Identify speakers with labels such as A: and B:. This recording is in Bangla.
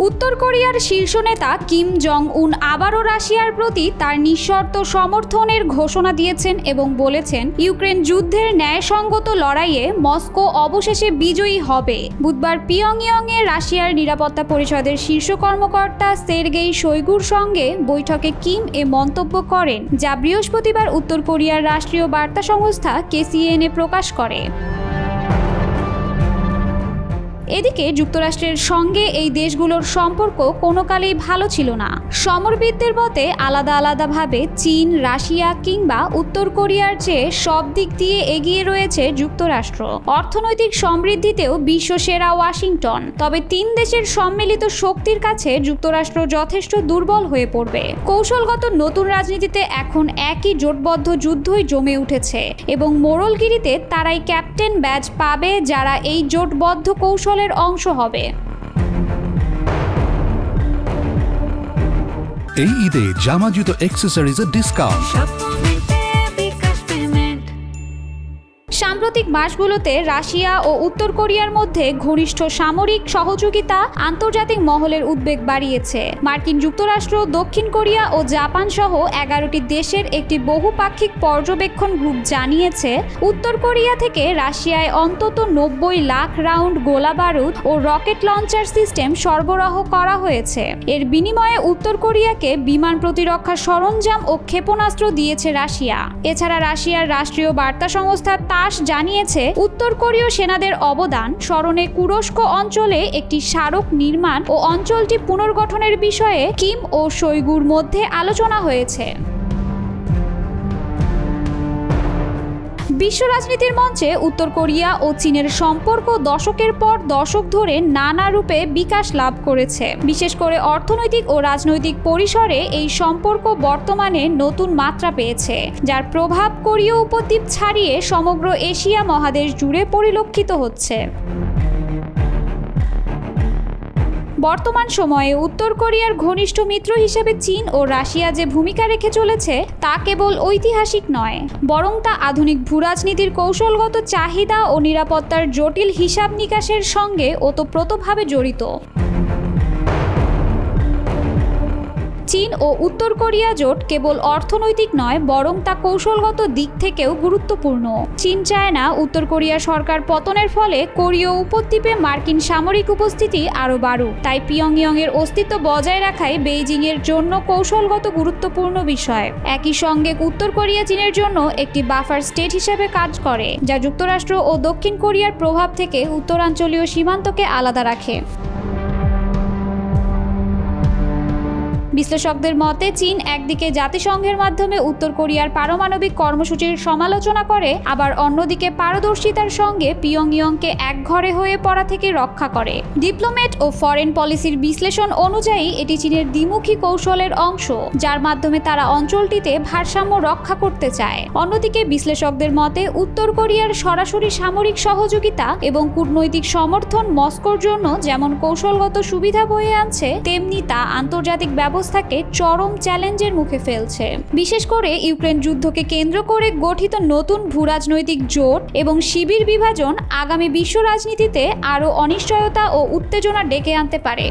A: উত্তর কোরিয়ার শীর্ষ নেতা কিম জং উন আবারও রাশিয়ার প্রতি তার নিঃশর্ত সমর্থনের ঘোষণা দিয়েছেন এবং বলেছেন ইউক্রেন যুদ্ধের ন্যায়সঙ্গত লড়াইয়ে মস্কো অবশেষে বিজয়ী হবে। বুধবার পিয়ংইয়ংয়ে রাশিয়ার নিরাপত্তা পরিষদের শীর্ষ কর্মকর্তা সের্গেই শোইগুর সঙ্গে বৈঠকে কিম এ মন্তব্য করেন, যা বৃহস্পতিবার উত্তর কোরিয়ার রাষ্ট্রীয় বার্তা সংস্থা KCNA প্রকাশ করে। এদিকে যুক্তরাষ্ট্রের সঙ্গে এই দেশগুলোর সম্পর্ক কোনো কালেই ভালো ছিল না। সমরবিদদের মতে আলাদা আলাদাভাবে চীন, রাশিয়া কিংবা উত্তর কোরিয়ার চেয়ে সব দিক দিয়ে এগিয়ে রয়েছে যুক্তরাষ্ট্র। অর্থনৈতিক সমৃদ্ধিতেও বিশ্বসেরা ওয়াশিংটন। তবে তিন দেশের সম্মিলিত শক্তির কাছে যুক্তরাষ্ট্র যথেষ্ট দুর্বল হয়ে পড়বে। কৌশলগত নতুন রাজনীতিতে এখন একই জোটবদ্ধ যুদ্ধই জমে উঠেছে এবং মোড়লগিরিতে তারাই ক্যাপ্টেন ব্যাজ পাবে যারা এই জোটবদ্ধ কৌশল অংশ হবে।
B: এই ঈদে জামা জুতো অ্যাকসেসরিজের ডিসকাউন্ট।
A: সাম্প্রতিক মাসগুলোতে রাশিয়া ও উত্তর কোরিয়ার মধ্যে ঘনিষ্ঠ সামরিক সহযোগিতা আন্তর্জাতিক মহলের উদ্বেগ বাড়িয়েছে। মার্কিন যুক্তরাষ্ট্র, দক্ষিণ কোরিয়া ও জাপান সহ 11টি দেশের একটি বহুপাক্ষিক পর্যবেক্ষণ গ্রুপ জানিয়েছে উত্তর কোরিয়া থেকে রাশিয়ায় অন্তত 90 লাখ রাউন্ড গোলাবারুদ ও রকেট লঞ্চার সিস্টেম সরবরাহ করা হয়েছে। এর বিনিময়ে উত্তর কোরিয়াকে বিমান প্রতিরক্ষা সরঞ্জাম ও ক্ষেপণাস্ত্র দিয়েছে রাশিয়া। এছাড়া রাশিয়ার রাষ্ট্রীয় বার্তা সংস্থা জানিয়েছে উত্তর কোরীয় সেনাদের অবদান স্মরণে কুরস্ক অঞ্চলে একটি স্মারক নির্মাণ ও অঞ্চলটি পুনর্গঠনের বিষয়ে কিম ও শোইগুর মধ্যে আলোচনা হয়েছে। বিশ্ব রাজনীতির মঞ্চে উত্তর কোরিয়া ও চীনের সম্পর্ক দশকের পর দশক ধরে নানা রূপে বিকাশ লাভ করেছে। বিশেষ করে অর্থনৈতিক ও রাজনৈতিক পরিসরে এই সম্পর্ক বর্তমানে নতুন মাত্রা পেয়েছে, যার প্রভাব কোরীয় উপদ্বীপ ছাড়িয়ে সমগ্র এশিয়া মহাদেশ জুড়ে পরিলক্ষিত হচ্ছে। বর্তমান সময়ে উত্তর কোরিয়ার ঘনিষ্ঠ মিত্র হিসেবে চীন ও রাশিয়া যে ভূমিকা রেখে চলেছে তা কেবল ঐতিহাসিক নয়, বরং তা আধুনিক ভূরাজনীতির কৌশলগত চাহিদা ও নিরাপত্তার জটিল হিসাব নিকাশের সঙ্গে ওতপ্রোতভাবে জড়িত। চীন ও উত্তর কোরিয়া জোট কেবল অর্থনৈতিক নয়, বরং তা কৌশলগত দিক থেকেও গুরুত্বপূর্ণ। চীন চায় না উত্তর কোরিয়া সরকার পতনের ফলে কোরীয় উপদ্বীপে মার্কিন সামরিক উপস্থিতি আরও বাড়ুক। তাই পিয়ংইয়ংয়ের অস্তিত্ব বজায় রাখাই বেইজিংয়ের জন্য কৌশলগত গুরুত্বপূর্ণ বিষয়। একই সঙ্গে উত্তর কোরিয়া চীনের জন্য একটি বাফার স্টেট হিসেবে কাজ করে, যা যুক্তরাষ্ট্র ও দক্ষিণ কোরিয়ার প্রভাব থেকে উত্তরাঞ্চলীয় সীমান্তকে আলাদা রাখে। বিশ্লেষকদের মতে চীন একদিকে জাতিসংঘের মাধ্যমে উত্তর কোরিয়ার পারমাণবিক কর্মসূচির সমালোচনা করে, আবার অন্যদিকে পারদর্শিতার সঙ্গে পিয়ংইয়ংকে একঘরে হয়ে পড়া থেকে রক্ষা করে। ডিপ্লোম্যাট ও ফরেন পলিসির বিশ্লেষণ অনুযায়ী এটি চীনের দ্বিমুখী কৌশলের অংশ, যার মাধ্যমে তারা অঞ্চলটিতে ভারসাম্য রক্ষা করতে চায়। অন্যদিকে বিশ্লেষকদের মতে উত্তর কোরিয়ার সরাসরি সামরিক সহযোগিতা এবং কূটনৈতিক সমর্থন মস্কোর জন্য যেমন কৌশলগত সুবিধা বয়ে আনছে, তেমনি তা আন্তর্জাতিক ব্যবস্থা কে চরম চ্যালেঞ্জের মুখে ফেলছে। বিশেষ করে ইউক্রেন যুদ্ধকে কেন্দ্র করে গঠিত নতুন ভূরাজনৈতিক জোট এবং শিবির বিভাজন আগামী বিশ্ব রাজনীতিতে আরও অনিশ্চয়তা ও উত্তেজনা ডেকে আনতে পারে।